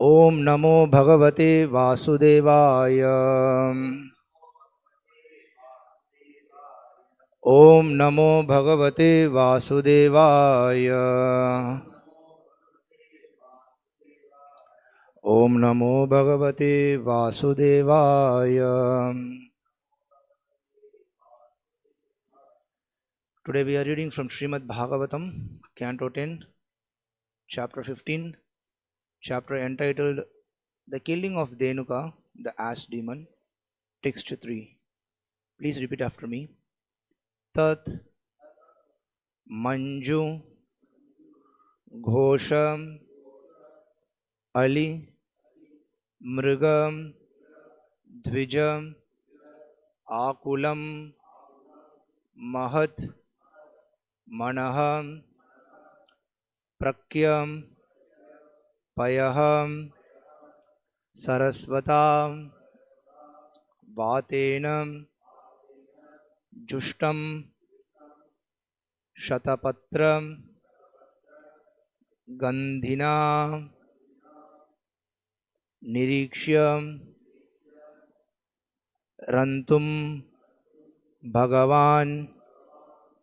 ॐ नमो भगवते वासुदेवाय। ॐ नमो भगवते वासुदेवाय। ॐ नमो भगवते वासुदेवाय। Today we are reading from Srimad Bhagavatam, Canto 10, Chapter 15, chapter entitled The Killing of Dhenuka, the Ass Demon, Text 3. Please repeat after me. Tat Manju Ghosham Ali Mrigam Dvijam Akulam Mahat Manaham Prakyam Payaham Sarasvatam Vatenam Jushtam Shatapatram Gandhina Nirikshyam Rantum Bhagavan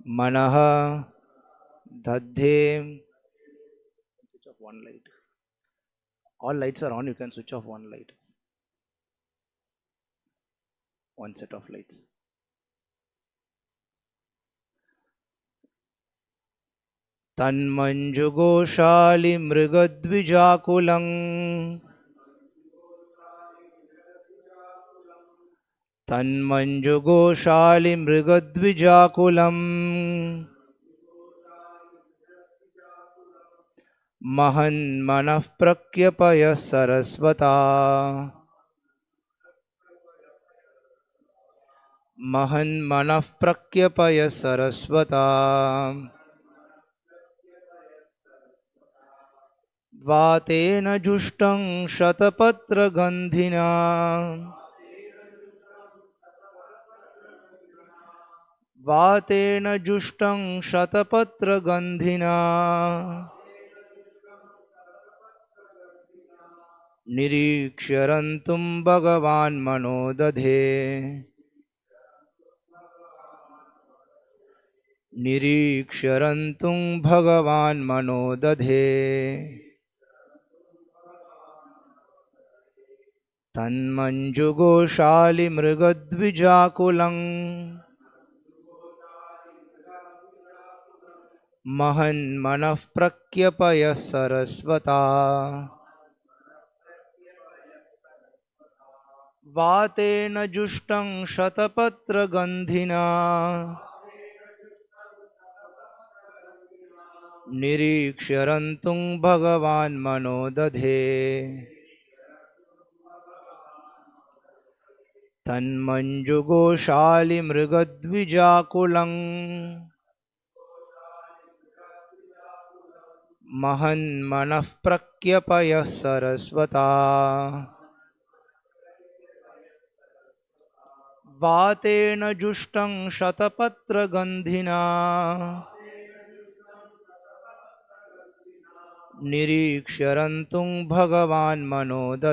Manaha Dadhe. Switch off one light. All lights are on, you can switch off one light. One set of lights. Tanmanjugoshali Mrigadvijakulang Tanmanjugoshali Mrigadvijakulam Mahan Manah Prakyapaya Sarasvata Mahan Manah Prakyapaya Sarasvata Vatena Jushtang Shatapatra Gandhina Vatena Jushtang Shatapatra Gandhina Niriksharantum Bhagavan Manodadhe Niriksharantum Bhagavan Manodadhe Tanmanjugoshali Mrigadvijakulang Mahan Manah Prakyapaya Sarasvata Vatena Jushtang Shatapatra Gandhina Niriksharantum Bhagavan Manodadhe Tanmanjugoshali Mrigadvijakulang Mahan Manah Prakyapaya Sarasvata Vatena Jushtang Shatapatra Gandhina Niriksharantum Bhagavan Manodadhe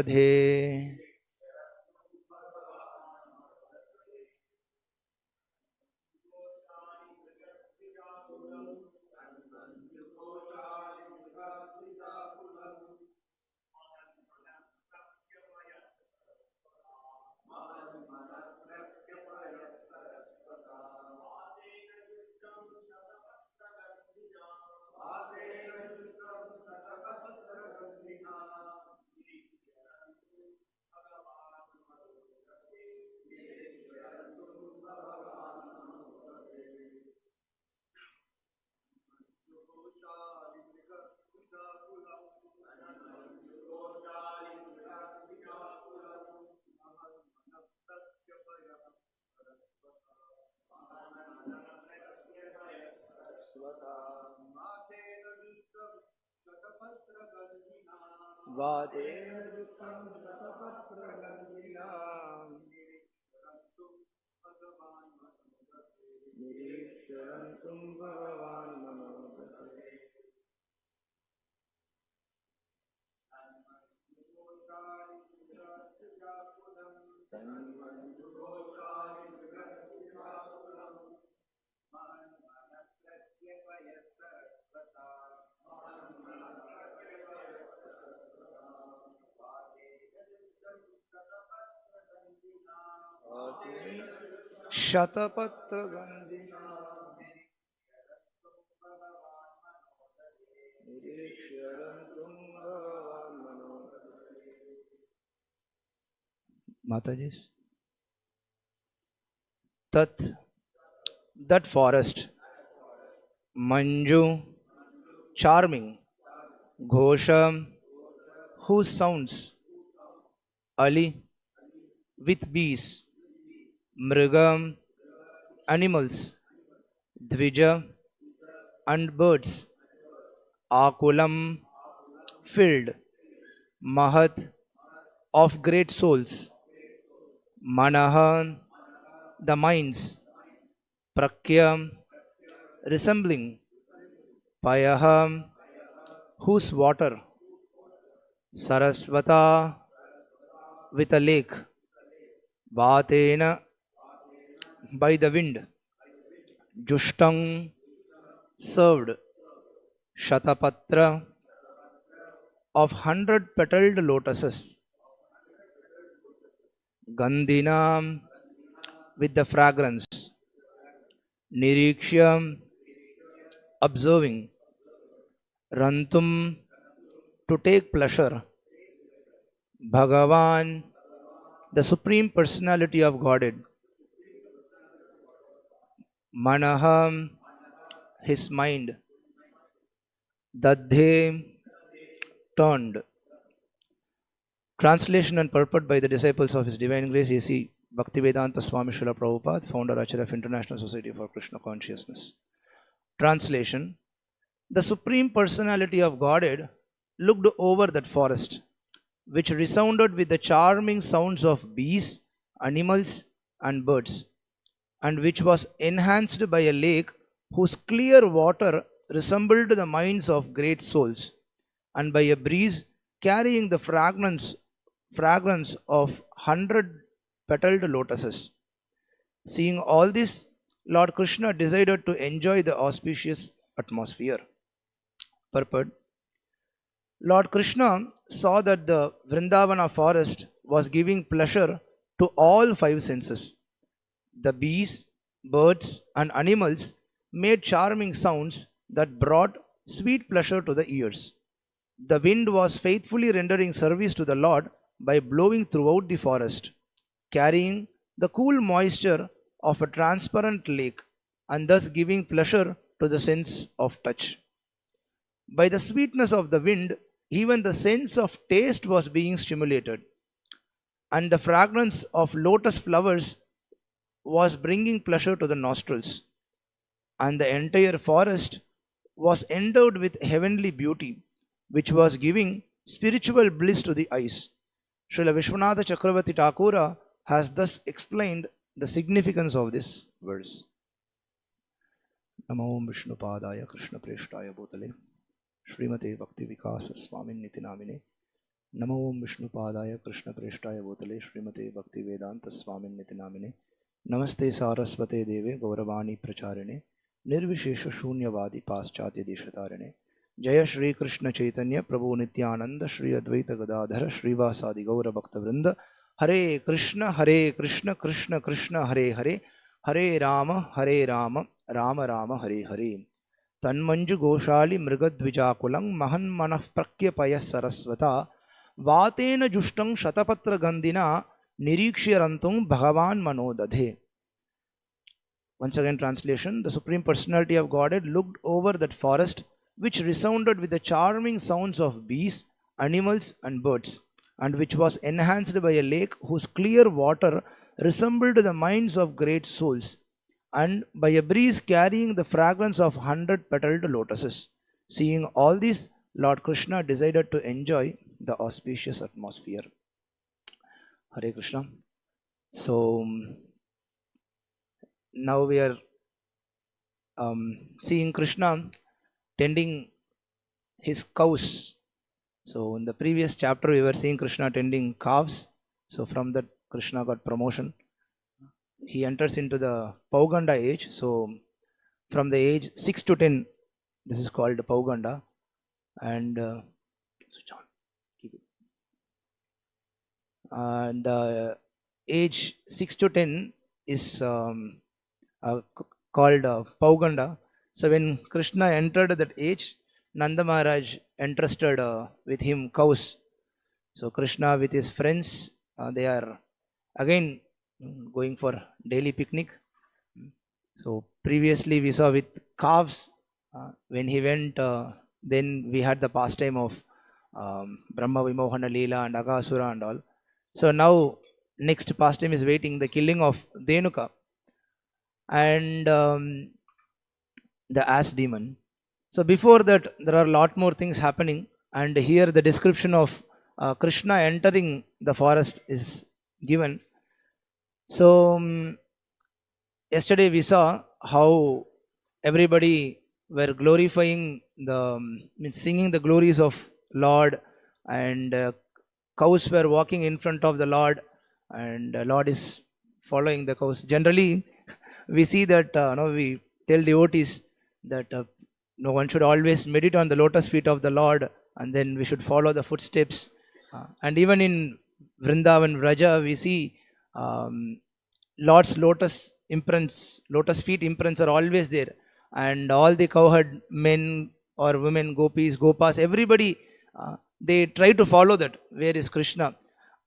Shatapatra Gandhina Mataji's. That forest, Manju, charming, Ghosha, whose sounds, Ali, with bees, Mrigam, animals, Dvija, and birds, Akulam, filled, Mahat, of great souls, Manahan, the minds, Prakya, resembling, Payaham, whose water, Sarasvata, with a lake, Vatena, by the wind, Jushtang, served, Shatapatra, of 100 petaled lotuses, Gandhina, with the fragrance, Nirikshya, observing, Rantum, to take pleasure, Bhagavan, the Supreme Personality of Godhead, Manaham, his mind, Dadhe, turned. Translation and purport by the disciples of His Divine Grace A.C. Bhaktivedanta Swami Srila Prabhupada, founder Acharya of International Society for Krishna Consciousness. Translation: the Supreme Personality of Godhead looked over that forest, which resounded with the charming sounds of bees, animals, and birds, and which was enhanced by a lake whose clear water resembled the minds of great souls, and by a breeze carrying the fragrance of 100 petaled lotuses. Seeing all this, Lord Krishna decided to enjoy the auspicious atmosphere. Purport: Lord Krishna saw that the Vrindavana forest was giving pleasure to all five senses. The bees, birds, and animals made charming sounds that brought sweet pleasure to the ears. The wind was faithfully rendering service to the Lord by blowing throughout the forest, carrying the cool moisture of a transparent lake and thus giving pleasure to the sense of touch. By the sweetness of the wind, even the sense of taste was being stimulated, and the fragrance of lotus flowers was bringing pleasure to the nostrils, and the entire forest was endowed with heavenly beauty, which was giving spiritual bliss to the eyes. Srila Vishwanatha Chakravarti Thakura has thus explained the significance of this verse. Namo Vishnu Padaya Krishna Preshtaya Bhutale Srimate Bhakti Vikasa Swamin Niti Namine. Namo Vishnu Padaya Krishna Preshtaya Bhutale Srimate Bhakti Vedanta Swamin Niti Namine. Namaste Saraswate Deve Gauravani Pracharine Nirvishesha Shunyavadi Paschatya Deshatarine. Jaya Shri Krishna Chaitanya Prabhu Nityananda Shri Advaita Gadadhara Srivasadi Gaura Bhakta Vrinda. Hare Krishna Krishna Krishna Hare Hare Hare Rama Rama Rama Hare Hare. Tanmanju Goshali Mrigadvijakulang Mahan Manah Prakyapaya Saraswata Vatena Jushtang Shatapatra Gandhina Nirikshyarantung Bhagavan Manodadhe. Once again, translation: the Supreme Personality of Godhead looked over that forest, which resounded with the charming sounds of bees, animals, and birds, and which was enhanced by a lake whose clear water resembled the minds of great souls, and by a breeze carrying the fragrance of 100 petaled lotuses. Seeing all this, Lord Krishna decided to enjoy the auspicious atmosphere. Hare Krishna. So now we are seeing Krishna tending his cows. So in the previous chapter we were seeing Krishna tending calves. So from that Krishna got promotion. He enters into the Pauganda age. So from the age 6 to 10, this is called Pauganda. And the age 6 to 10, is called Pauganda. So when Krishna entered that age, Nanda Maharaj entrusted with him cows. So Krishna with his friends, they are again going for daily picnic. So previously we saw with calves, when he went, then we had the pastime of Brahma Vimohana Leela and Aghasura and all. So now next pastime is waiting, the killing of Dhenuka and the ass demon. So before that, there are a lot more things happening, and here the description of Krishna entering the forest is given. So yesterday we saw how everybody were glorifying the, means singing the glories of Lord, and cows were walking in front of the Lord, and Lord is following the cows. Generally, we see that we tell devotees that no one should always meditate on the lotus feet of the Lord, and then we should follow the footsteps. And even in Vrindavan, Vraja, we see Lord's lotus imprints, lotus feet imprints are always there, and all the cowherd men or women, gopis, gopas, everybody, they try to follow that. Where is Krishna?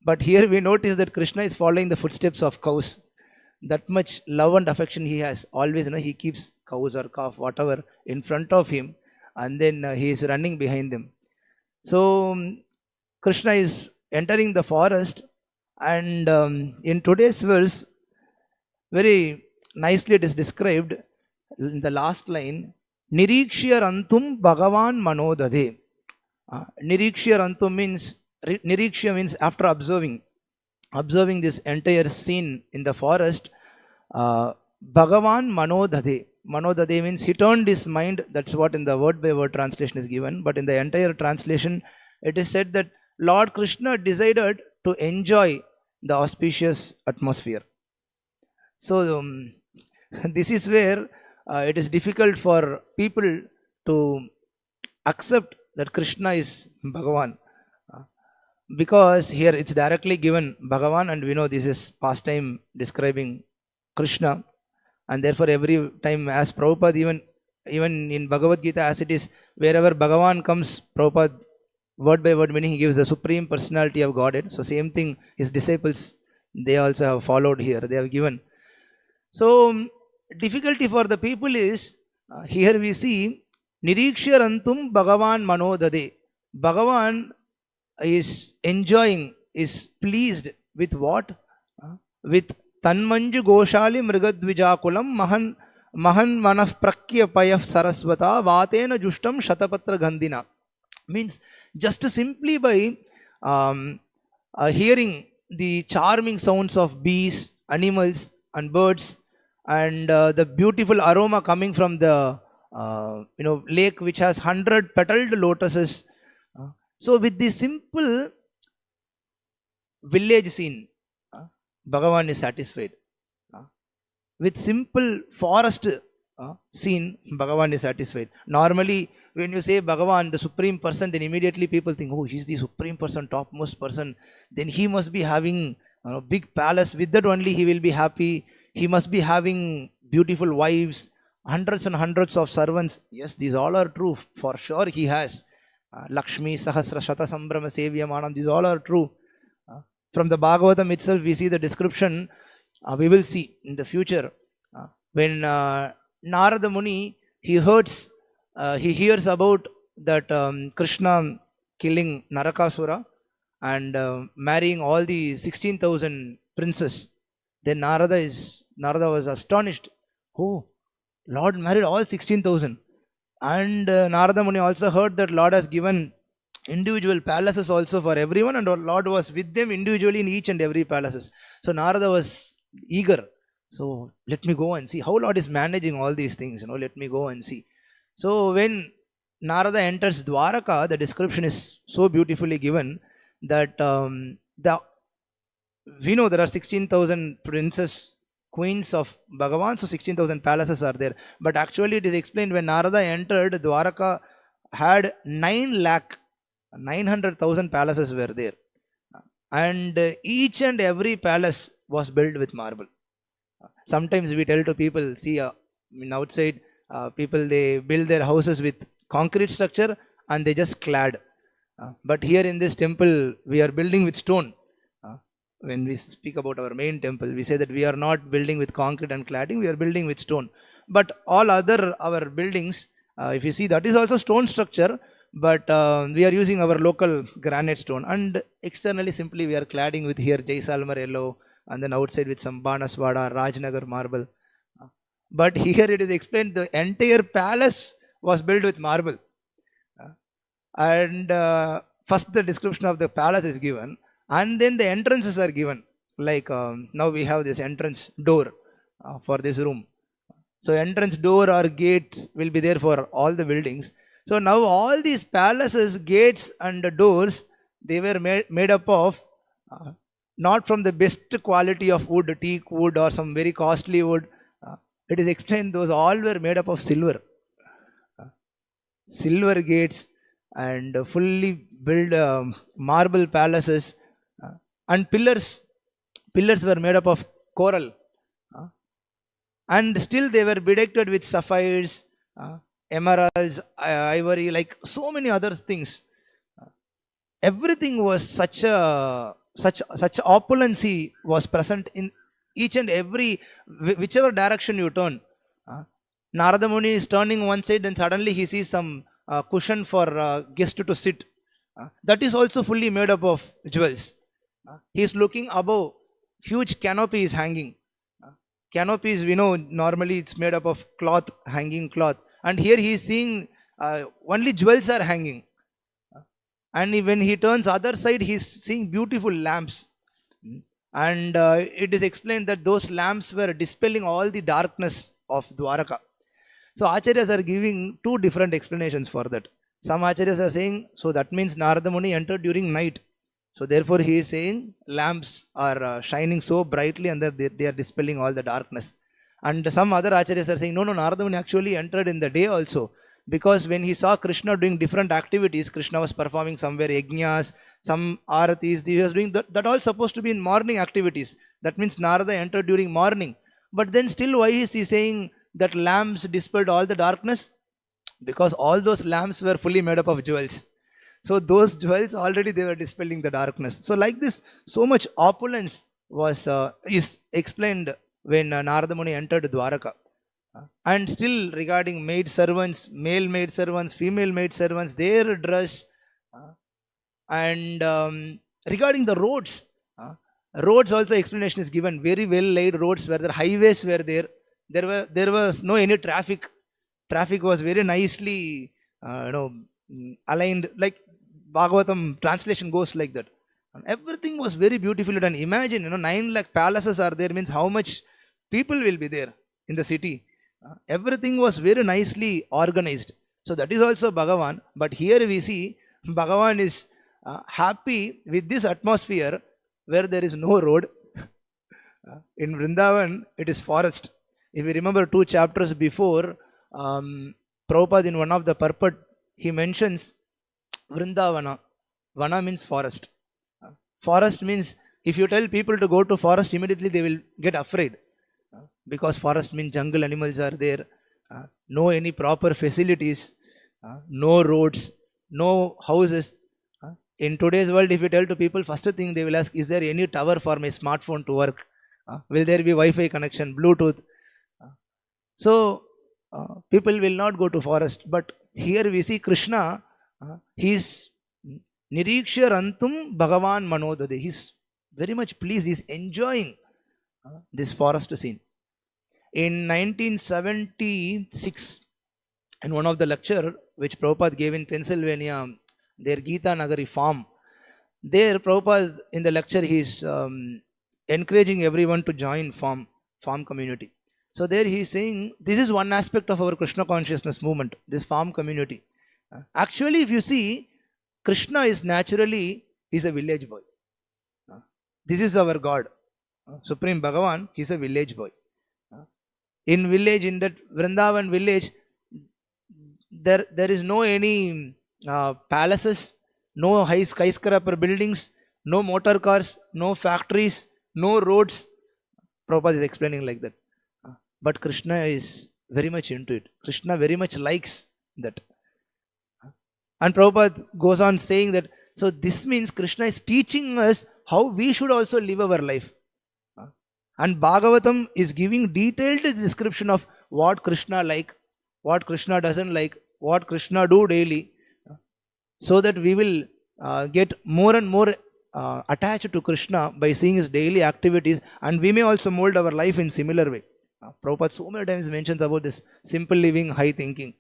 But here we notice that Krishna is following the footsteps of cows. That much love and affection he has. Always, he keeps cows or calf, whatever, in front of him, and then he is running behind them. So Krishna is entering the forest, and in today's verse, very nicely it is described in the last line, Nirikshya Rantum Bhagavan Manodade. Nirikshya Rantum means, Nirikshya means after observing this entire scene in the forest, Bhagavan Manodade. Manodade means he turned his mind. That's what in the word by word translation is given. But in the entire translation, it is said that Lord Krishna decided to enjoy the auspicious atmosphere. So this is where it is difficult for people to accept that Krishna is Bhagavan, because here it's directly given Bhagavan, and we know this is pastime describing Krishna, and therefore every time, as Prabhupada even in Bhagavad Gita, as it is, wherever Bhagavan comes, Prabhupada word by word meaning he gives the supreme personality of Godhead. So same thing his disciples, they also have followed here, they have given. So difficulty for the people is, here we see Nirikshya Rantum Bhagavan Manodade. Bhagavan is enjoying, is pleased with what? With Tanmanju Goshali Mrigadvijakulam Mahan Manaf Prakya Payaf Saraswata Vatena Jushtam Shatapatra Gandhina. Means just simply by hearing the charming sounds of bees, animals and birds, and the beautiful aroma coming from the lake which has 100 petaled lotuses. So with this simple village scene, Bhagavan is satisfied. With simple forest scene, Bhagavan is satisfied. Normally, when you say Bhagavan, the supreme person, then immediately people think, oh, he's the supreme person, topmost person. Then he must be having a big palace. With that only he will be happy. He must be having beautiful wives, hundreds and hundreds of servants. Yes, these all are true. For sure he has. Lakshmi, Sahasra, Shata, Sambrama, Sevya, Manam, these all are true. From the Bhagavatam itself, we see the description. We will see in the future. When Narada Muni, he hears about that Krishna killing Narakasura and marrying all the 16,000 princes. Then Narada was astonished. Oh, Lord married all 16,000. And Narada Muni also heard that Lord has given individual palaces also for everyone, and Lord was with them individually in each and every palaces. So Narada was eager. So let me go and see how Lord is managing all these things. Let me go and see. So when Narada enters Dwaraka, the description is so beautifully given that we know there are 16,000 princes, queens of Bhagavan, so 16,000 palaces are there. But actually it is explained when Narada entered, Dwaraka had 900,000 palaces were there. And each and every palace was built with marble. Sometimes we tell to people, see, outside, people, they build their houses with concrete structure and they just clad. But here in this temple, we are building with stone. When we speak about our main temple, we say that we are not building with concrete and cladding, we are building with stone. But all other our buildings, if you see, that is also stone structure, but we are using our local granite stone, and externally simply we are cladding with here Jaisalmer yellow, and then outside with some Banaswada, Rajnagar marble. But here it is explained the entire palace was built with marble. And first the description of the palace is given, and then the entrances are given. Like now we have this entrance door for this room. So entrance door or gates will be there for all the buildings. So now all these palaces, gates and doors, they were made up of not from the best quality of wood, teak wood or some very costly wood. It is explained those all were made up of silver. Silver gates and fully built marble palaces, and pillars were made up of coral, and still they were bedecked with sapphires, emeralds, ivory, like so many other things. Everything was such opulency was present in each and every, whichever direction you turn. Narada Muni is turning one side, and suddenly he sees some cushion for guest to sit. That is also fully made up of jewels. He is looking above, huge canopy is hanging. Canopies, we know normally it's made up of cloth, hanging cloth, and here he is seeing only jewels are hanging. And when he turns other side, he is seeing beautiful lamps. And it is explained that those lamps were dispelling all the darkness of Dwaraka. So Acharyas are giving two different explanations for that. Some Acharyas are saying, so that means Narada Muni entered during night. So therefore he is saying lamps are shining so brightly and that they are dispelling all the darkness. And some other Acharyas are saying, no, Narada Muni actually entered in the day also. Because when he saw Kṛṣṇa doing different activities, Kṛṣṇa was performing somewhere yajnas, some aratis, he was doing that all supposed to be in morning activities. That means Narada entered during morning. But then still why is he saying that lamps dispelled all the darkness? Because all those lamps were fully made up of jewels. So those jewels already they were dispelling the darkness. So like this, so much opulence was is explained when Narada Muni entered Dwaraka. And still regarding maid servants, male maid servants, female maid servants, their dress, and regarding the roads, roads also explanation is given. Very well laid roads where the highways were there. There was no any traffic. Traffic was very nicely aligned. Like Bhagavatam translation goes like that. And everything was very beautifully done. Imagine 9 lakh palaces are there, means how much people will be there in the city. Everything was very nicely organized. So that is also Bhagavan. But here we see Bhagavan is happy with this atmosphere where there is no road. In Vrindavan, it is forest. If you remember 2 chapters before, Prabhupada in one of the purport, he mentions Vrindavana. Vana means forest. Forest means if you tell people to go to forest, immediately they will get afraid. Because forest means jungle animals are there, no any proper facilities, no roads, no houses. In today's world, if you tell to people, first thing they will ask, is there any tower for my smartphone to work? Will there be Wi-Fi connection, Bluetooth? So people will not go to forest. But here we see Kṛṣṇa, he is Nirikshya Rantum Bhagavan Manodade. He is very much pleased, he is enjoying this forest scene. In 1976, in one of the lecture which Prabhupada gave in Pennsylvania, their Gita Nagari farm, there Prabhupada in the lecture he is encouraging everyone to join farm community. So there he is saying, this is one aspect of our Kṛṣṇa consciousness movement, this farm community. Actually, if you see, Kṛṣṇa is naturally, he is a village boy. This is our God. Supreme Bhagavan, he is a village boy. In village, in that Vrindavan village, there is no any palaces, no high skyscraper buildings, no motor cars, no factories, no roads. Prabhupada is explaining like that. But Krishna is very much into it. Krishna very much likes that. And Prabhupada goes on saying that, so this means Krishna is teaching us how we should also live our life. And Bhagavatam is giving detailed description of what Krishna like, what Krishna doesn't like, what Krishna do daily, so that we will get more and more attached to Krishna by seeing his daily activities, and we may also mold our life in similar way. Prabhupada so many times mentions about this simple living, high thinking.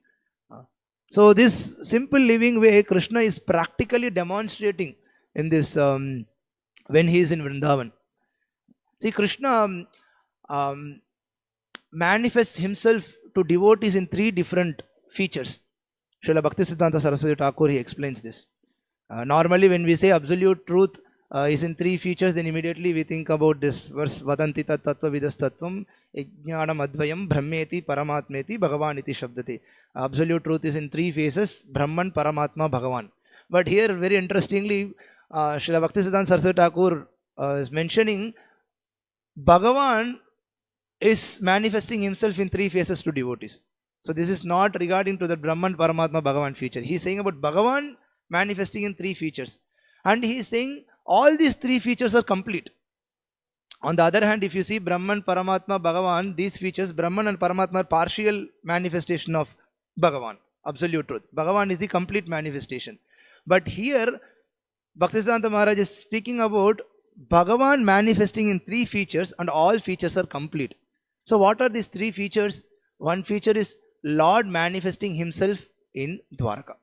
So this simple living way, Krishna is practically demonstrating in this when he is in Vrindavan. See, Krishna manifests himself to devotees in three different features. Srila Bhaktisiddhanta Saraswati Thakur, he explains this. Normally when we say absolute truth is in three features, then immediately we think about this verse, Vadanti tat tattva vidas tattvam ejnanam advayam brahmeti paramatmeti bhagavan iti shabdate. Absolute truth is in three phases, Brahman, Paramatma, Bhagavan. But here very interestingly, Srila Bhaktisiddhanta Saraswati Thakur is mentioning Bhagavan is manifesting himself in three phases to devotees. So this is not regarding to the Brahman, Paramatma, Bhagavan feature. He is saying about Bhagavan manifesting in three features. And he is saying all these three features are complete. On the other hand, if you see Brahman, Paramatma, Bhagavan, these features, Brahman and Paramatma are partial manifestation of Bhagavan, absolute truth. Bhagavan is the complete manifestation. But here, Bhaktisiddhanta Maharaj is speaking about Bhagavan manifesting in three features, and all features are complete. So what are these three features? One feature is Lord manifesting himself in Dwaraka.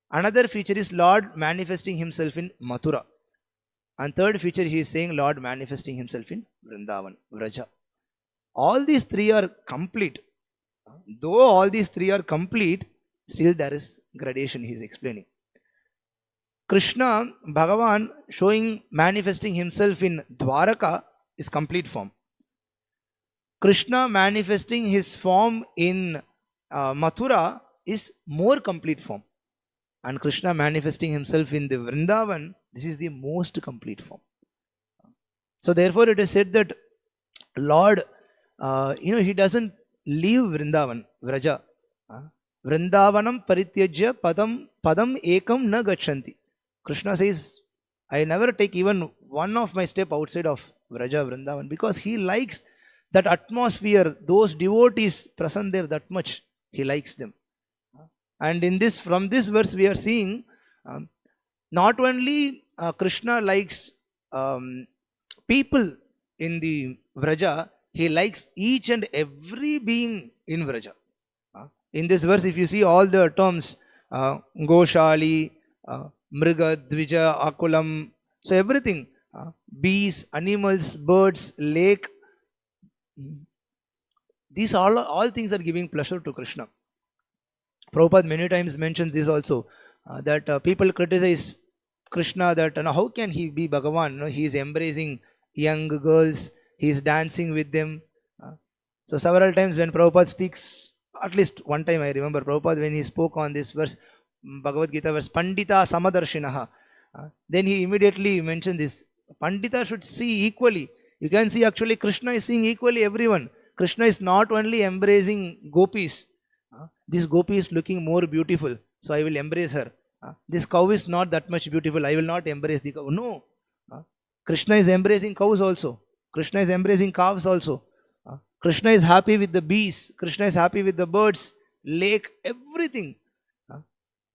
Another feature is Lord manifesting himself in Mathura. And third feature, he is saying Lord manifesting himself in Vrindavan, Vraja. All these three are complete. Though all these three are complete, still there is gradation, he is explaining. Krishna, Bhagavan, showing, manifesting himself in Dwaraka is complete form. Krishna manifesting his form in Mathura is more complete form. And Krishna manifesting himself in the Vrindavan, this is the most complete form. So therefore it is said that Lord, he doesn't leave Vrindavan, Vraja. Vrindavanam parityajya padam ekam na gachanti. Krishna says, I never take even one of my step outside of Vraja, Vrindavan, because he likes that atmosphere, those devotees present there that much. He likes them. And in this, from this verse we are seeing, not only Krishna likes people in the Vraja, he likes each and every being in Vraja. In this verse, if you see all the terms, Goshali, Mriga, Dvija, Akulam, so everything, bees, animals, birds, lake, these all things are giving pleasure to Krishna. Prabhupada many times mentions this also, that people criticize Krishna that how can he be Bhagavan? He is embracing young girls, he is dancing with them. So several times when Prabhupada speaks, at least one time I remember Prabhupada when he spoke on this verse, Bhagavad Gita verse, Pandita Samadarshinaha, then he immediately mentioned this, Pandita should see equally. You can see actually Krishna is seeing equally everyone. Krishna is not only embracing gopis. This gopi is looking more beautiful, so I will embrace her. This cow is not that much beautiful, I will not embrace the cow. No. Krishna is embracing cows also. Krishna is embracing calves also. Krishna is happy with the bees. Krishna is happy with the birds, lake, everything.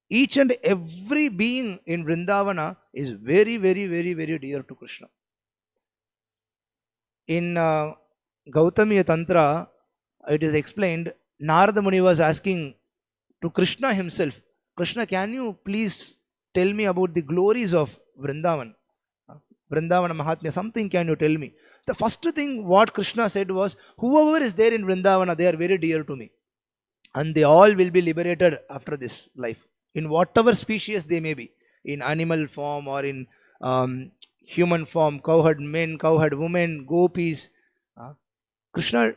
Each and every being in Vrindavana is very, very, very, very dear to Krishna. In Gautamiya Tantra, it is explained, Narada Muni was asking to Krishna himself, Krishna, can you please tell me about the glories of Vrindavan? Vrindavana Mahatmya, something can you tell me? The first thing what Krishna said was, whoever is there in Vrindavana, they are very dear to me. And they all will be liberated after this life. In whatever species they may be. In animal form or in human form, cowherd men, cowherd women, gopis. Krishna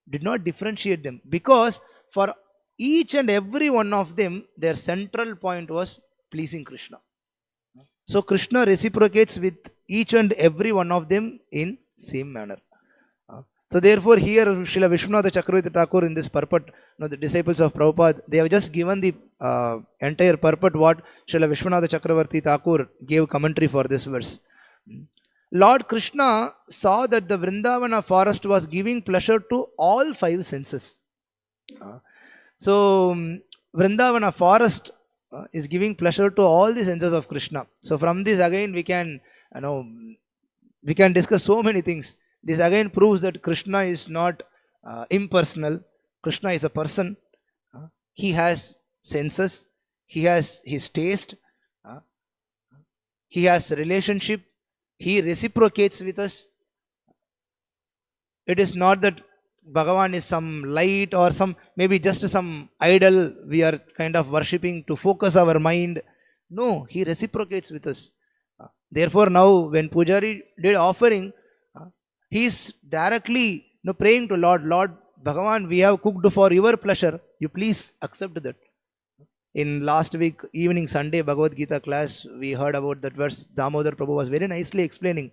did not differentiate them, because for each and every one of them, their central point was pleasing Krishna. So Krishna reciprocates with each and every one of them in same manner. So therefore here Srila Vishwanath Chakravarti Thakur in this purport, the disciples of Prabhupada, they have just given the entire purport what Srila Vishwanath Chakravarti Thakur gave commentary for this verse. Lord Krishna saw that the Vrindavana forest was giving pleasure to all five senses. So Vrindavana forest is giving pleasure to all the senses of Krishna. So from this again we can discuss so many things. This again proves that Krishna is not impersonal. Krishna is a person. He has senses. He has his taste. He has relationship. He reciprocates with us. It is not that Bhagavan is some light or maybe just some idol we are kind of worshipping to focus our mind. No, he reciprocates with us. Therefore now when Pujari did offering, he is directly praying to Lord Bhagavan, we have cooked for your pleasure. You please accept that. In last week evening Sunday Bhagavad Gita class, we heard about that verse. Damodar Prabhu was very nicely explaining.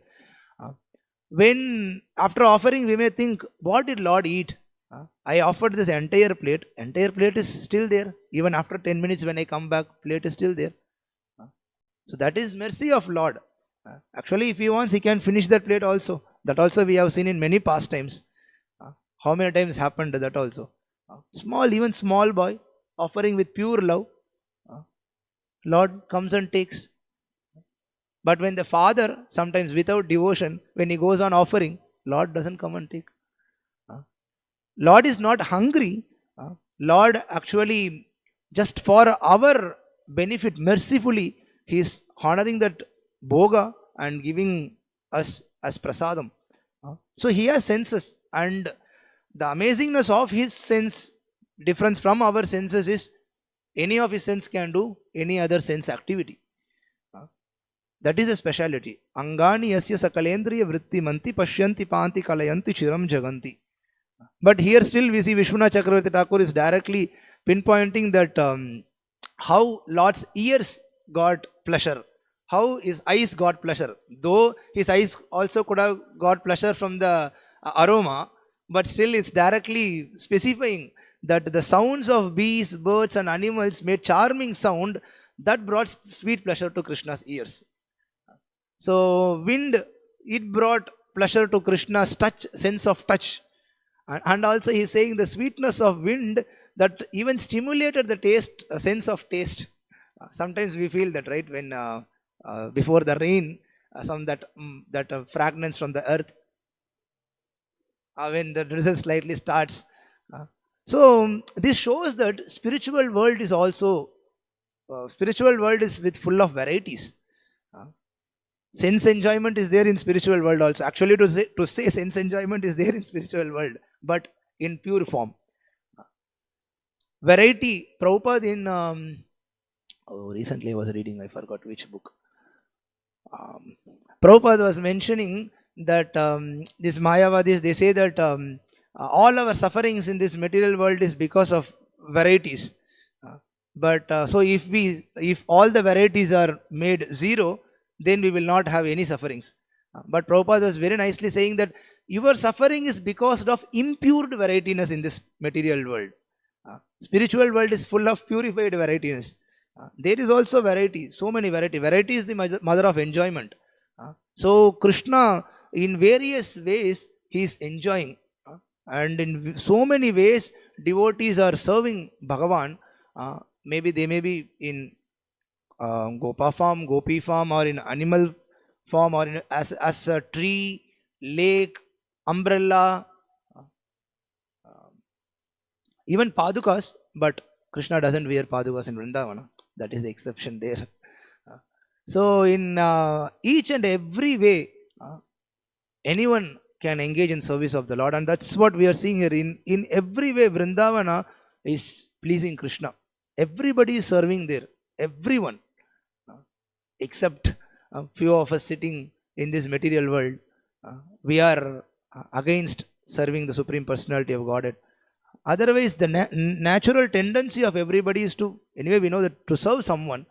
When after offering we may think, what did Lord eat? I offered this entire plate. Entire plate is still there. Even after 10 minutes when I come back, plate is still there. So that is mercy of Lord. Actually, if he wants, he can finish that plate also. That also we have seen in many pastimes. How many times happened that also? Even small boy offering with pure love. Lord comes and takes. But when the father, sometimes without devotion, when he goes on offering, Lord doesn't come and take. Lord is not hungry. Lord actually, just for our benefit, mercifully, he is honoring that bhoga and giving us as prasadam. So he has senses, and the amazingness of his sense difference from our senses is any of his sense can do any other sense activity. That is a speciality. Angani yasya sakalendriya vritti manti pashyanti panti kalayanti chiram jaganti. But here still we see Vishwanath Chakravarti Thakur is directly pinpointing that how Lord's ears got pleasure, how his eyes got pleasure. Though his eyes also could have got pleasure from the aroma, but still it's directly specifying that the sounds of bees, birds and animals made charming sound that brought sweet pleasure to Krishna's ears. So wind, it brought pleasure to Krishna's touch, sense of touch. And also he is saying the sweetness of wind that even stimulated the taste, a sense of taste. Sometimes we feel that, right, when before the rain, that fragrance from the earth, when the drizzle slightly starts. So this shows that spiritual world is also, spiritual world is full of varieties. Sense enjoyment is there in spiritual world also. Actually to say sense enjoyment is there in spiritual world, but in pure form. Variety, Prabhupada in, recently I was reading, I forgot which book. Prabhupada was mentioning that these Mayavadis, they say that all our sufferings in this material world is because of varieties. But so if all the varieties are made zero, then we will not have any sufferings. But Prabhupada was very nicely saying that your suffering is because of impure varietiness in this material world. Spiritual world is full of purified varietiness. There is also variety, so many variety. Variety is the mother of enjoyment. So Krishna, in various ways, he is enjoying. And in so many ways, devotees are serving Bhagavan. Maybe they may be in Gopa form, Gopi form, or in animal form, or as a tree, lake, umbrella, even padukas. But Krishna doesn't wear padukas in Vrindavana. That is the exception there. So in each and every way, anyone can engage in service of the Lord, and that's what we are seeing here. In every way, Vrindavana is pleasing Krishna. Everybody is serving there. Everyone, except a few of us sitting in this material world, we are against serving the Supreme Personality of Godhead. Otherwise, the natural tendency of everybody is to, anyway, we know that to serve someone.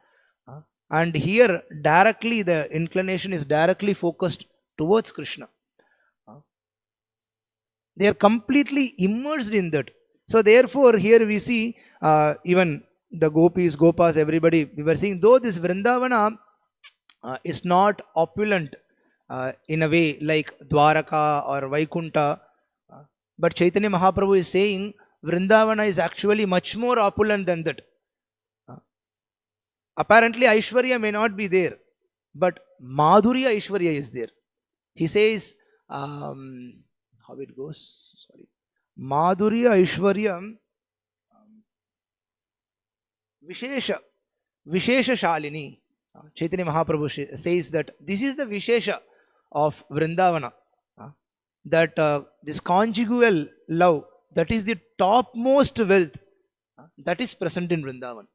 And here, directly, the inclination is directly focused towards Krishna. They are completely immersed in that. So therefore, here we see even the gopis, gopas, everybody, we were seeing, though this Vrindavana is not opulent in a way like Dwaraka or Vaikunta, but Chaitanya Mahaprabhu is saying Vrindavana is actually much more opulent than that. Apparently, Aishwarya may not be there, but Madhurya Aishwarya is there. He says, how it goes? Sorry. Madhurya Aishwarya Vishesha Shalini. Chaitanya Mahaprabhu says that this is the Vishesha of Vrindavana. That this conjugal love, that is the topmost wealth that is present in Vrindavan.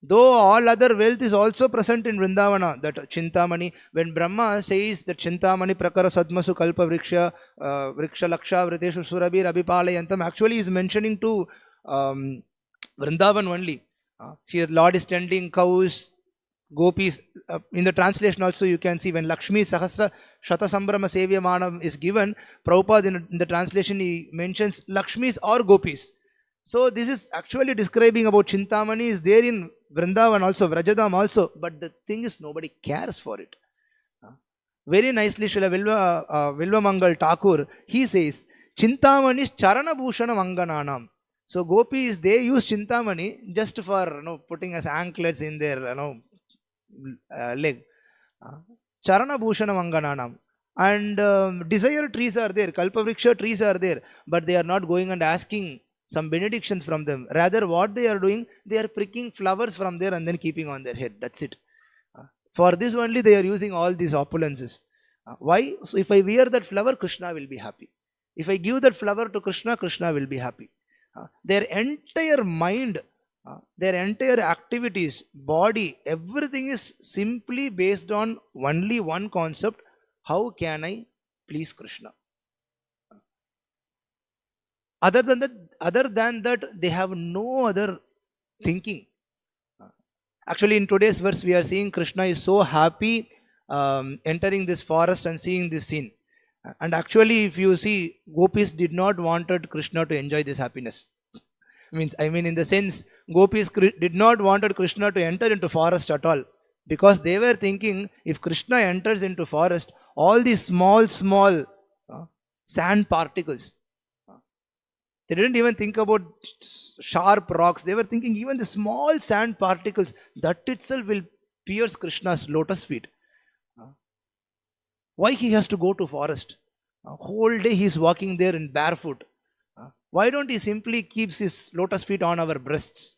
Though all other wealth is also present in Vrindavana, that Chintamani, when Brahma says that Chintamani Prakara Sadmasu Kalpa Vriksha Vriksha Laksha Vriteshu Surabhir Abhipalayantam, actually is mentioning to Vrindavan only. Here Lord is tending cows, gopis. In the translation also you can see when Lakshmi Sahasra Shata Sambrama Sevya Manam is given, Prabhupada in the translation he mentions Lakshmis or gopis. So this is actually describing about Chintamani is there in Vrindavan also, Vrajadam also, but the thing is nobody cares for it. Very nicely Srila Vilvamangal Thakur, he says, Chintamani is Charana Bhushana Mangananam. So gopis, they use Chintamani just for putting as anklets in their leg. Charana Bhushana Mangananam. And desire trees are there, Kalpavriksha trees are there, but they are not going and asking some benedictions from them. Rather, what they are doing, they are pricking flowers from there and then keeping on their head. That's it. For this only they are using all these opulences. Why? So if I wear that flower, Kṛṣṇa will be happy. If I give that flower to Kṛṣṇa, Kṛṣṇa will be happy. Their entire mind, their entire activities, body, everything is simply based on only one concept: how can I please Kṛṣṇa? Other than that, they have no other thinking. Actually, in today's verse, we are seeing Kṛṣṇa is so happy entering this forest and seeing this scene. And actually, if you see, gopis did not wanted Kṛṣṇa to enjoy this happiness. I mean, in the sense, gopis did not wanted Kṛṣṇa to enter into forest at all, because they were thinking, if Kṛṣṇa enters into forest, all these small sand particles. They didn't even think about sharp rocks. They were thinking even the small sand particles, that itself will pierce Krishna's lotus feet. Why he has to go to forest? Whole day he is walking there in barefoot. Why don't he simply keeps his lotus feet on our breasts?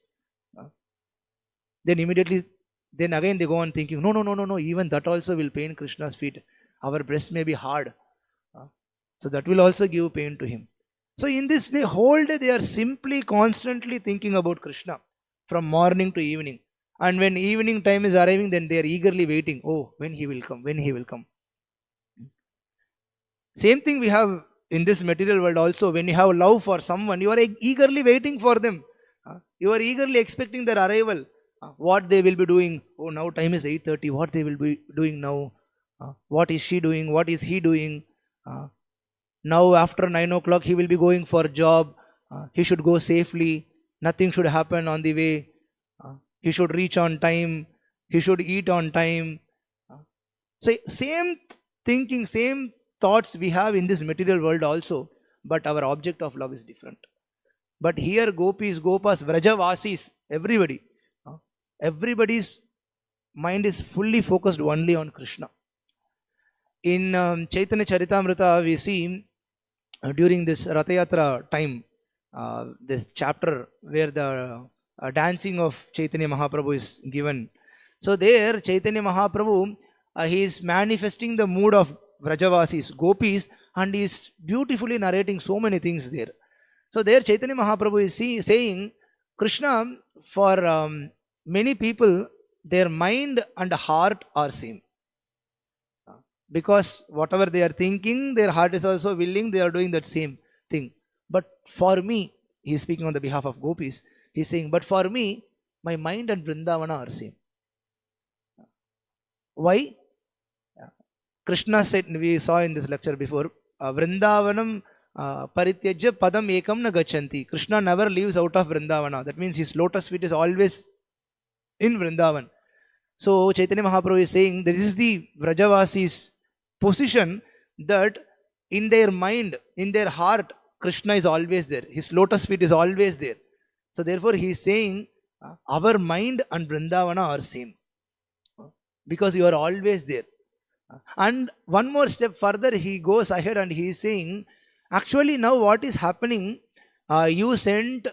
Then again they go on thinking, no, even that also will pain Krishna's feet. Our breast may be hard. So that will also give pain to him. So in this way, whole day they are simply constantly thinking about Kṛṣṇa from morning to evening. And when evening time is arriving, then they are eagerly waiting. Oh, when he will come, when he will come. Same thing we have in this material world also. When you have love for someone, you are eagerly waiting for them. You are eagerly expecting their arrival. What they will be doing. Oh, now time is 8:30. What they will be doing now? What is she doing? What is he doing? Now after 9 o'clock he will be going for a job. He should go safely. Nothing should happen on the way. He should reach on time. He should eat on time. So same thinking, same thoughts we have in this material world also, but our object of love is different. But here gopis, gopas, vrajavasis, everybody's mind is fully focused only on Kṛṣṇa. In Chaitanya Charitamrita we see during this Ratha Yatra time, this chapter where the dancing of Chaitanya Mahaprabhu is given. So there Chaitanya Mahaprabhu, he is manifesting the mood of Vrajavasis, gopis, and he is beautifully narrating so many things there. So there Chaitanya Mahaprabhu is saying, Kṛṣṇa, for many people, their mind and heart are same. Because whatever they are thinking, their heart is also willing, they are doing that same thing. But for me, he is speaking on the behalf of gopis, he is saying, but for me, my mind and Vrindavana are same. Why? Kṛṣṇa said, we saw in this lecture before, Vrindavanam Parityajya padam ekam na gachanti. Krishna never leaves out of Vrindavana. That means his lotus feet is always in Vrindavan. So Chaitanya Mahaprabhu is saying this is the Vrajavasis position, that in their mind, in their heart, Krishna is always there. His lotus feet is always there. So therefore he is saying our mind and Vrindavana are same, because you are always there. And one more step further, he goes ahead and he is saying, actually now what is happening, you sent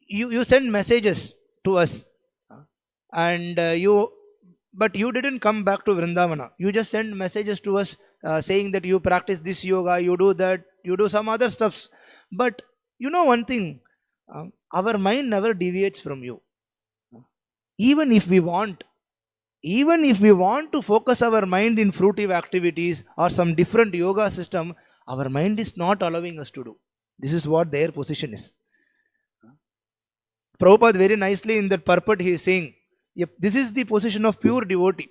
you send messages to us, and but you didn't come back to Vrindavana. You just send messages to us saying that you practice this yoga, you do that, you do some other stuffs. But you know one thing, our mind never deviates from you. Even if we want to focus our mind in fruitive activities or some different yoga system, our mind is not allowing us to do. This is what their position is. Prabhupada very nicely in that purport he is saying, yep, this is the position of pure devotee.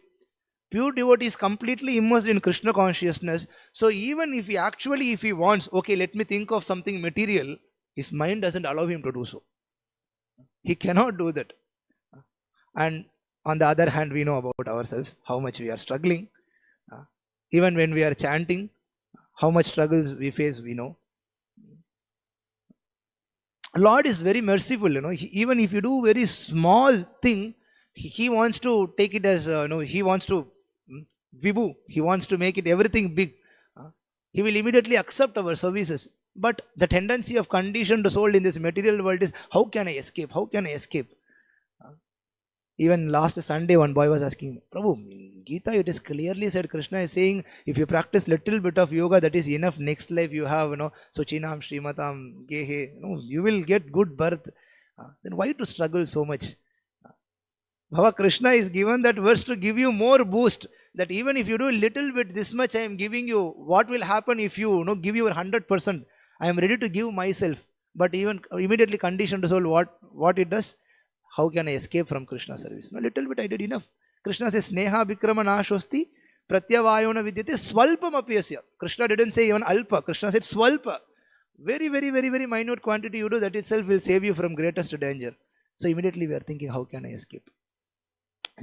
Pure devotee is completely immersed in Krishna consciousness. So even if he wants, okay, let me think of something material, his mind doesn't allow him to do so. He cannot do that. And on the other hand, we know about ourselves, how much we are struggling. Even when we are chanting, how much struggles we face, we know. Lord is very merciful, even if you do very small thing, he wants to take it as, he wants to vibhu, he wants to make it everything big. He will immediately accept our services. But the tendency of conditioned soul in this material world is, how can I escape? How can I escape? Even last Sunday, one boy was asking, Prabhu, in Gita it is clearly said, Krishna is saying, if you practice little bit of yoga, that is enough. Next life you have, Suchinam, Srimatam, Gehe, you will get good birth. Then why to struggle so much? Bhava, Krishna is given that verse to give you more boost. That even if you do a little bit, this much I am giving you. What will happen if you give your 100%? I am ready to give myself. But even immediately conditioned soul, what it does? How can I escape from Krishna service? No, little bit I did enough. Krishna says, Sneha Vikrama Nashosti Pratyavayona Vidyate Swalpam Apyasya. Krishna didn't say even Alpa. Krishna said Swalpa. Very, very, very, very minute quantity you do, that itself will save you from greatest danger. So immediately we are thinking, how can I escape?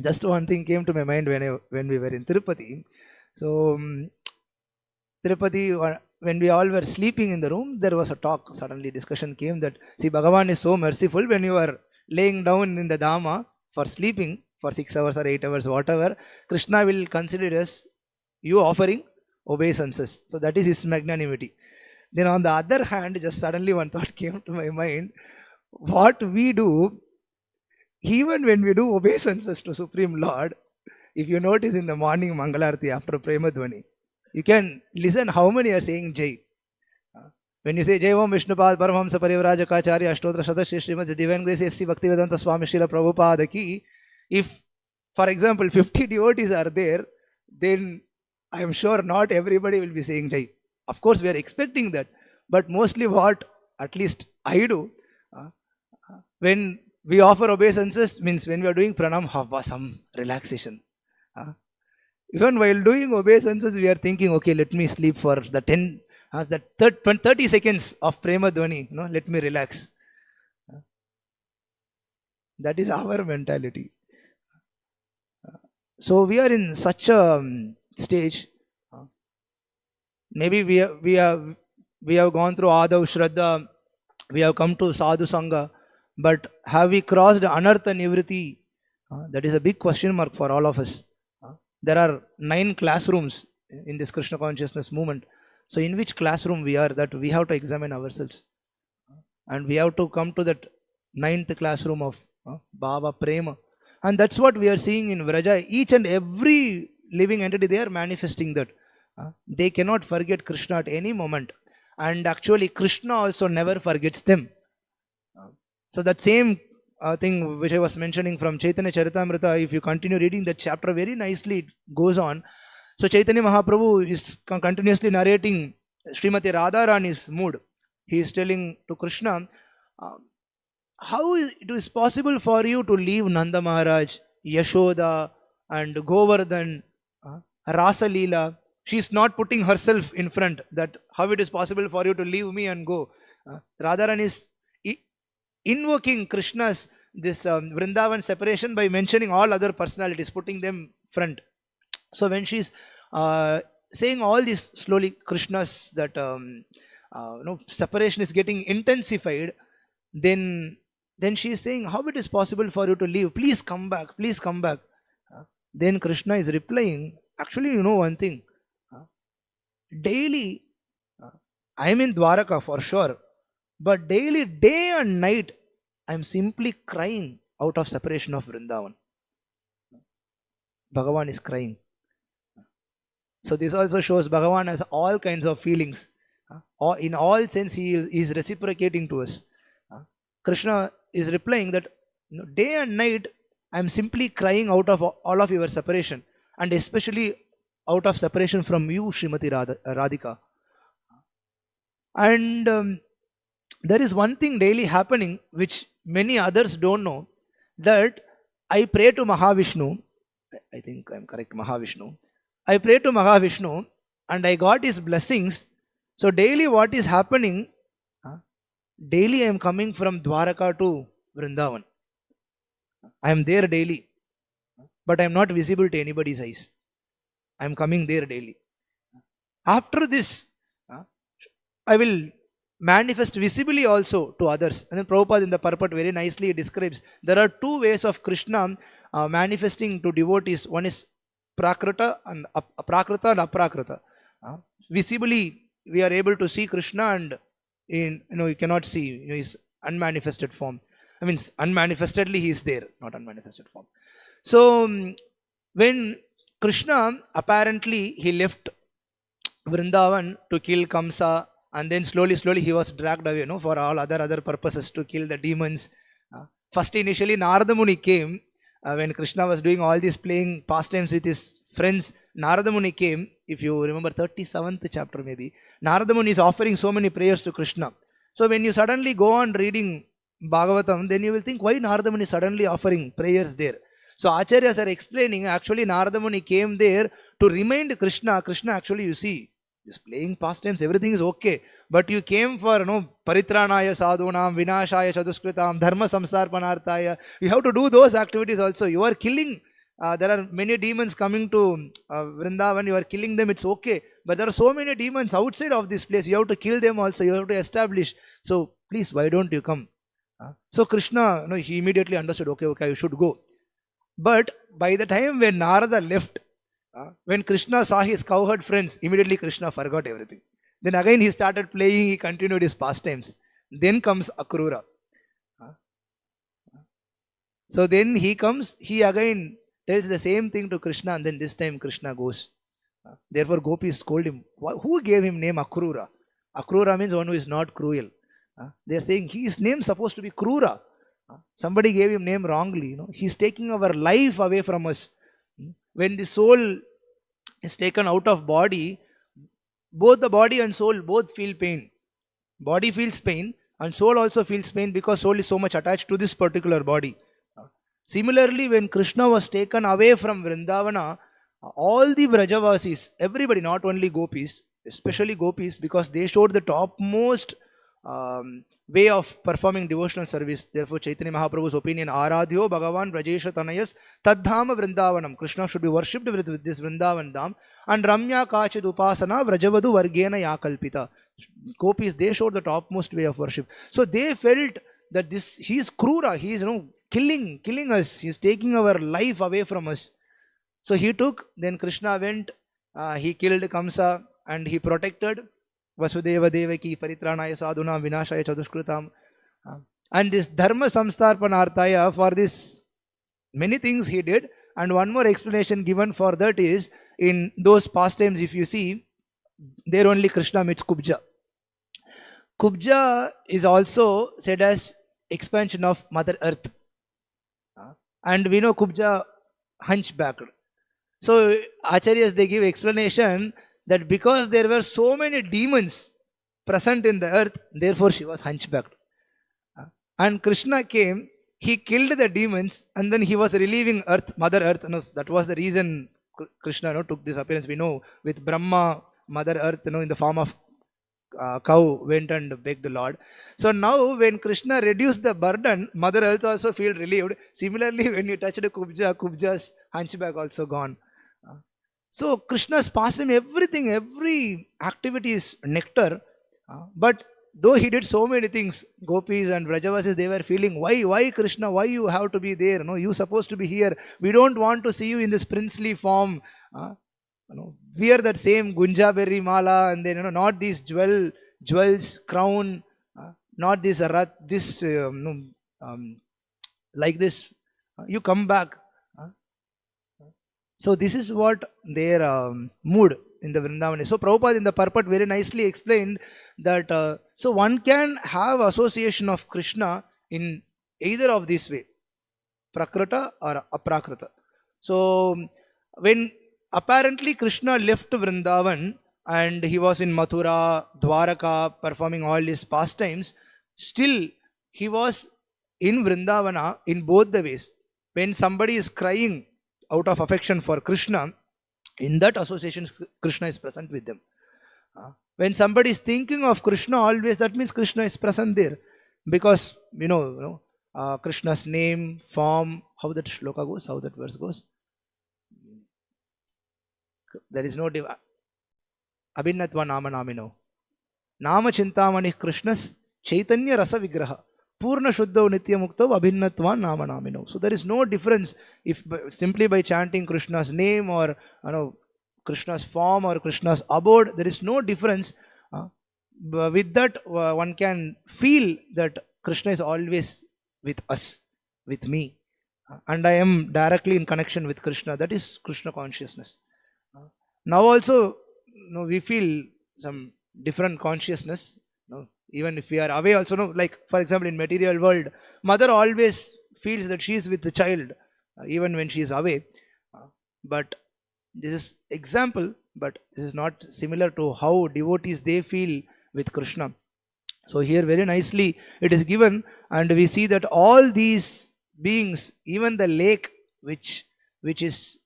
Just one thing came to my mind when we were in Tirupati. So Tirupati, when we all were sleeping in the room, there was a talk. Suddenly discussion came that, see, Bhagavan is so merciful. When you are laying down in the Dhamma for sleeping for 6 hours or 8 hours, whatever, Krishna will consider it as you offering obeisances. So that is his magnanimity. Then on the other hand, just suddenly one thought came to my mind. What we do, even when we do obeisances to Supreme Lord, if you notice in the morning Mangalarti after Premadhvani, you can listen how many are saying Jai. When you say Jai Om Vishnupad Paramahamsa Parivrajaka Ashtotra Shata Shri Srimad Divine Grace S.C. Bhaktivedanta Swami Srila Prabhupada ki, if, for example, 50 devotees are there, then I am sure not everybody will be saying Jai. Of course, we are expecting that. But mostly what, at least I do, when we offer obeisances, means when we are doing pranam, have some relaxation. Even while doing obeisances, we are thinking, okay, let me sleep for the 30 seconds of Prema Dhwani. Let me relax. That is our mentality. So we are in such a stage. Maybe we have gone through Adav Shraddha, we have come to Sadhu Sangha, but have we crossed Anartha Nivriti? That is a big question mark for all of us. There are 9 classrooms in this Krishna consciousness movement. So in which classroom we are, that we have to examine ourselves. And we have to come to that 9th classroom of Bhava Prema. And that's what we are seeing in Vraja. Each and every living entity, they are manifesting that. They cannot forget Krishna at any moment. And actually Krishna also never forgets them. So that same thing which I was mentioning from Chaitanya Charitamrita, if you continue reading that chapter very nicely, it goes on. So Chaitanya Mahaprabhu is continuously narrating Srimati Radharani's mood. He is telling to Krishna, how it is possible for you to leave Nanda Maharaj, Yashoda and Govardhan, Rasa Leela, She's not putting herself in front, that how it is possible for you to leave me and go. Radharani is invoking Krishna's this Vrindavan separation by mentioning all other personalities, putting them front. So when she's saying all this slowly, Krishna's that separation is getting intensified, then she is saying, how it is possible for you to leave? Please come back, please come back. Then Krishna is replying, actually, you know one thing, daily, I am in Dwaraka for sure, but daily, day and night, I am simply crying out of separation of Vrindavan. Bhagavan is crying. So this also shows Bhagavan has all kinds of feelings. In all sense, he is reciprocating to us. Krishna is replying that day and night, I am simply crying out of all of your separation, and especially out of separation from you, Srimati Radhika. And there is one thing daily happening which many others don't know, that I pray to Mahavishnu. I think I am correct, Mahavishnu. I pray to Mahavishnu and I got his blessings. So daily what is happening? Daily I am coming from Dwaraka to Vrindavan. I am there daily, but I am not visible to anybody's eyes. I am coming there daily. After this, I will manifest visibly also to others. And then Prabhupada in the purport very nicely describes there are two ways of Krishna manifesting to devotees. One is Prakrita and Aprakrita. Visibly we are able to see Krishna, and you cannot see his unmanifested form. I mean, unmanifestedly he is there, not unmanifested form. So when Krishna apparently he left Vrindavan to kill Kamsa, and then slowly he was dragged away, for all other purposes, to kill the demons. First initially Narada Muni came when Krishna was doing all these playing pastimes with his friends. Narada Muni came, if you remember 37th chapter maybe. Narada Muni is offering so many prayers to Krishna. So when you suddenly go on reading Bhagavatam, then you will think, why Narada Muni suddenly offering prayers there? So Acharyas are explaining, actually Narada Muni came there to remind Krishna, actually you see, just playing pastimes, everything is okay. But you came for, paritranaya sadhunam, vinashaya chaduskritam, dharma samsarpanarthaya. You have to do those activities also. You are killing. There are many demons coming to Vrindavan. You are killing them. It's okay. But there are so many demons outside of this place. You have to kill them also. You have to establish. So please, why don't you come? So Krishna, he immediately understood, okay, you should go. But by the time when Narada left, when Krishna saw his cowherd friends, immediately Krishna forgot everything. Then again he started playing, he continued his pastimes. Then comes Akrura. So then he comes, he again tells the same thing to Krishna, and then this time Krishna goes. Therefore gopis scold him. Who gave him name Akrura? Akrura means one who is not cruel. They are saying his name is supposed to be Krura. Somebody gave him name wrongly. He's taking our life away from us. When the soul is taken out of body, both the body and soul both feel pain. Body feels pain and soul also feels pain, because soul is so much attached to this particular body. Similarly, when Krishna was taken away from Vrindavana, all the Vrajavasis, everybody, not only gopis, especially gopis, because they showed the topmost way of performing devotional service. Therefore, Chaitanya Mahaprabhu's opinion, Aradhyo Bhagavan Brajesha Tanayas Tadhama Vrindavanam. Krishna should be worshipped with this Vrindavan Dham. And Ramya Kachid Upasana Vrajavadu Vargena Yakalpita. Gopis, they showed the topmost way of worship. So they felt that he is Krura, he is killing us, he is taking our life away from us. So he took, then Krishna went, he killed Kamsa and he protected Vasudeva Devaki Paritranaya Sadhunam Vinashaya Chaduskritam. And this Dharma Samstarpanarthaya, for this many things he did. And one more explanation given for that is, in those pastimes, if you see, there only Krishna meets Kubja. Kubja is also said as expansion of Mother Earth. And we know Kubja hunchbacked. So Acharyas, they give explanation that because there were so many demons present in the earth, therefore she was hunchbacked. And Krishna came, he killed the demons, and then he was relieving earth, Mother Earth. That was the reason Krishna took this appearance. We know with Brahma, Mother Earth, in the form of cow went and begged the Lord. So now when Krishna reduced the burden, Mother Earth also feel relieved. Similarly, when you touched Kubja, Kubja's hunchback also gone. So Krishna's pastime, everything, every activity is nectar. But though he did so many things, gopis and Vrajavasis, they were feeling, why Krishna, why you have to be there? No, you supposed to be here. We don't want to see you in this princely form. Wear that same gunja berry mala, and then not these jewels, crown, not this this like this. You come back. So this is what their mood in the Vrindavan is. So Prabhupada in the purport very nicely explained that so one can have association of Krishna in either of this way, Prakrita or Aprakrita. So when apparently Krishna left Vrindavan and he was in Mathura, Dwaraka, performing all his pastimes, still he was in Vrindavana in both the ways. When somebody is crying out of affection for Krishna, in that association Krishna is present with them. When somebody is thinking of Krishna always, that means Krishna is present there, because Krishna's name, form, how that shloka goes, how that verse goes. There is no Abhinnatva Nama Namino. Nama Chintamani Krishna's Chaitanya Rasa Vigraha. Purna Shuddha Nitya Mukta Abhinnatva Nama Namino. So there is no difference if simply by chanting Krishna's name or Krishna's form or Krishna's abode, there is no difference. With that, one can feel that Krishna is always with us, with me, and I am directly in connection with Krishna. That is Krishna consciousness. Now also, we feel some different consciousness. Even if we are away also, like for example in material world, mother always feels that she is with the child, even when she is away. But this is example, but this is not similar to how devotees they feel with Krishna. So here very nicely it is given, and we see that all these beings, even the lake which is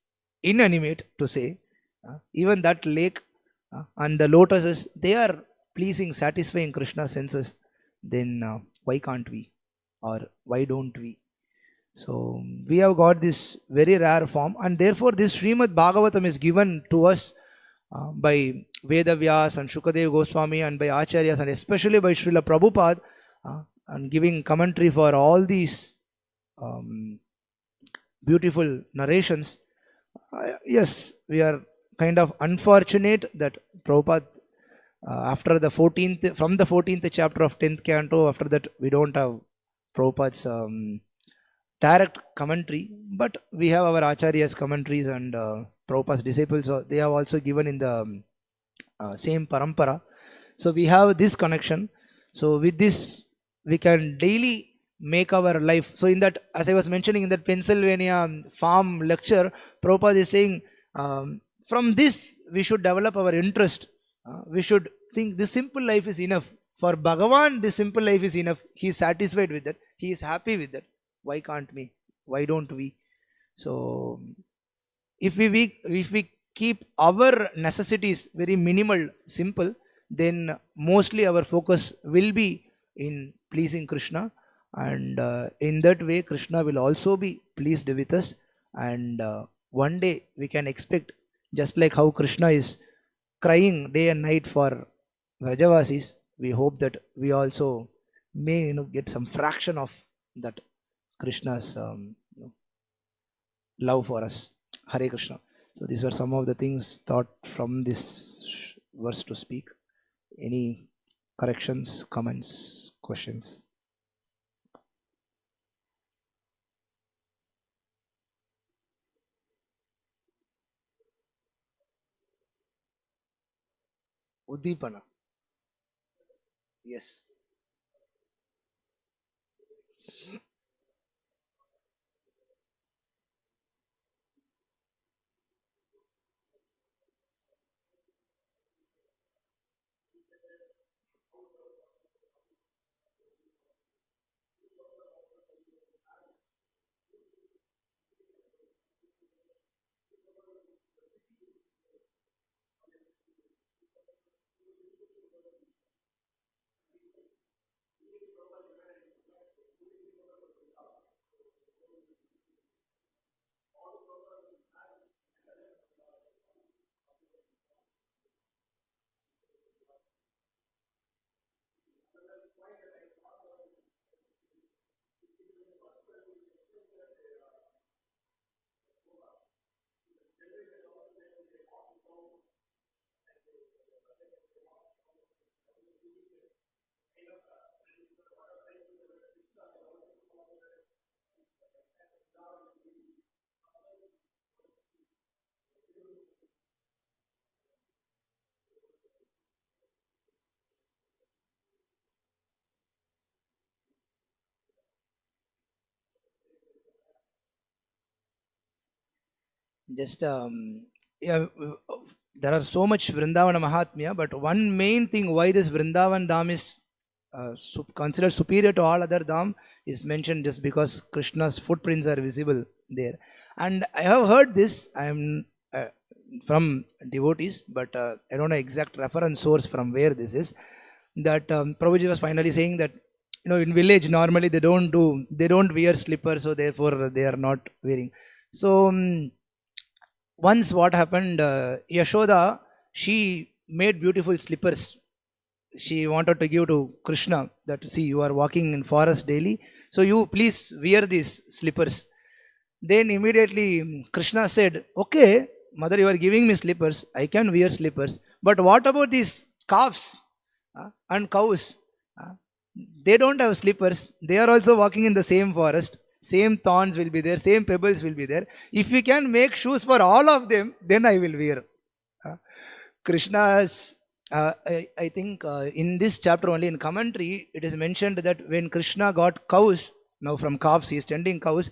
inanimate to say, even that lake and the lotuses, they are pleasing, satisfying Krishna's senses. Then why can't we, or why don't we? So we have got this very rare form, and therefore this Srimad Bhagavatam is given to us by Vedavyas and Shukadev Goswami and by Acharyas, and especially by Srila Prabhupada, and giving commentary for all these beautiful narrations. Yes, we are kind of unfortunate that Prabhupada, after the 14th, from the 14th chapter of 10th canto, after that we don't have Prabhupada's direct commentary, but we have our Acharyas commentaries and Prabhupada's disciples, they have also given in the same parampara. So we have this connection. So with this, we can daily make our life. So in that, as I was mentioning in that Pennsylvania farm lecture, Prabhupada is saying, from this we should develop our interest. We should think this simple life is enough. For Bhagavan, this simple life is enough. He is satisfied with that. He is happy with that. Why can't we? Why don't we? So if we keep our necessities very minimal, simple, then mostly our focus will be in pleasing Krishna, and in that way Krishna will also be pleased with us, and one day we can expect, just like how Krishna is crying day and night for Vrajavasis, we hope that we also may get some fraction of that Krishna's love for us. Hare Krishna. So these were some of the things thought from this verse to speak. Any corrections, comments, questions? Uddipana. Yes. Just yeah, there are so much Vrindavana Mahatmya, but one main thing why this Vrindavan Dham is considered superior to all other Dham is mentioned just because Krishna's footprints are visible there. And I have heard this. I am from devotees, but I don't know exact reference source from where this is. That Prabhuji was finally saying that in village normally they don't wear slippers, so therefore they are not wearing. So once what happened, Yashoda, she made beautiful slippers. She wanted to give to Krishna that, see, you are walking in forest daily, so you please wear these slippers. Then immediately Krishna said, okay, mother, you are giving me slippers, I can wear slippers. But what about these calves and cows? Uh, they don't have slippers. They are also walking in the same forest. Same thorns will be there, same pebbles will be there. If we can make shoes for all of them, then I will wear. Uh, Krishna's, I think in this chapter only in commentary, it is mentioned that when Krishna got cows, now from calves, he is tending cows,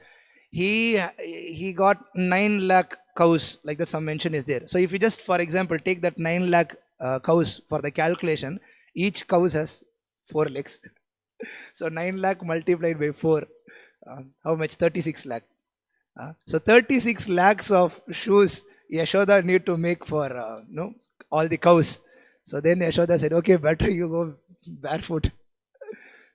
he got 9 lakh cows, like that some mention is there. So if you just, for example, take that 9 lakh cows for the calculation, each cow has 4 legs. So 9 lakh multiplied by 4, how much? 36 lakh. So 36 lakhs of shoes Yashoda need to make for no all the cows. So then Yashoda said, okay, better you go barefoot.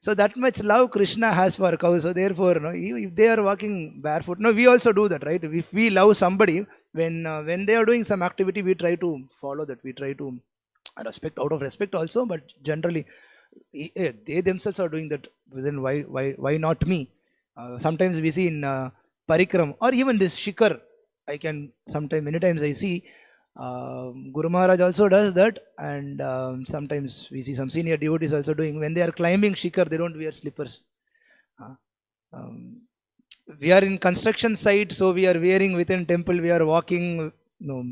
So that much love Krishna has for cows. So therefore, no, if they are walking barefoot, no, we also do that, right? If we love somebody, when they are doing some activity, we try to follow that. We try to respect, out of respect also, but generally, they themselves are doing that. Then why not me? Sometimes we see in Parikram or even this Shikar. I can sometimes, many times I see Guru Maharaj also does that, and sometimes we see some senior devotees also doing. When they are climbing Shikar, they don't wear slippers. Uh, um, we are in construction site, so we are wearing within temple. We are walking. No,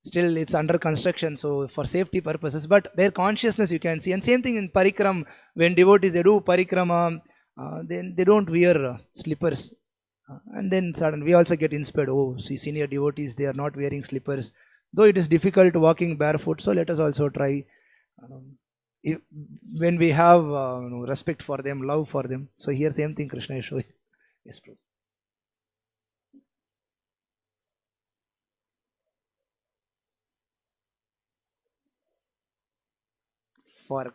still it's under construction, so for safety purposes. But their consciousness you can see, and same thing in Parikram. When devotees they do Parikrama, then they don't wear slippers. And then suddenly we also get inspired. Oh, see, senior devotees, they are not wearing slippers. Though it is difficult walking barefoot, so let us also try. If, when we have respect for them, love for them. So here, same thing Krishna is showing. Yes, true. For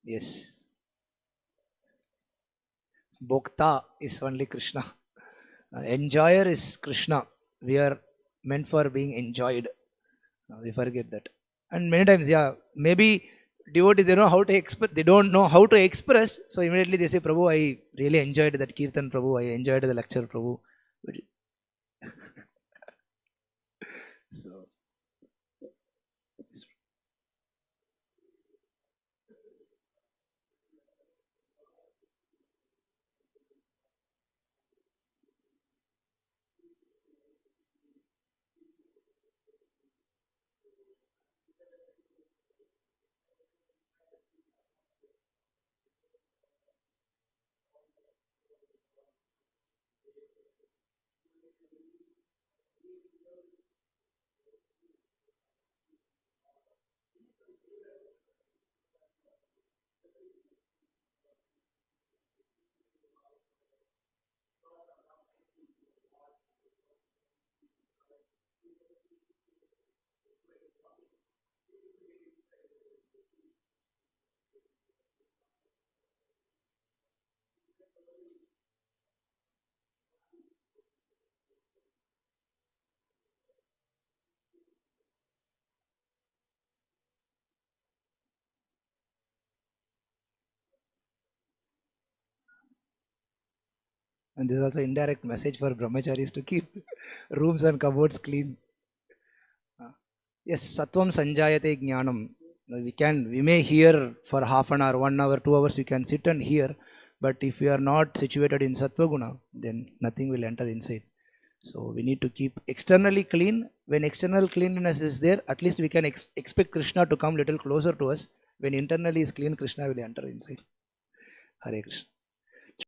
yes, Bhokta is only Krishna. Enjoyer is Krishna. We are meant for being enjoyed. We forget that. And many times, yeah, maybe devotees they know how to express. They don't know how to express. So immediately they say, Prabhu, I really enjoyed that kirtan. Prabhu, I enjoyed the lecture. Prabhu. So And this is also indirect message for brahmacharis to keep rooms and cupboards clean. Yes, Sattvam Sanjayate Jnanam. We may hear for half an hour, 1 hour, 2 hours, you can sit and hear, but if we are not situated in Sattva Guna, then nothing will enter inside. So we need to keep externally clean. When external cleanliness is there, at least we can expect Kṛṣṇa to come little closer to us. When internally is clean, Kṛṣṇa will enter inside. Hare Krishna.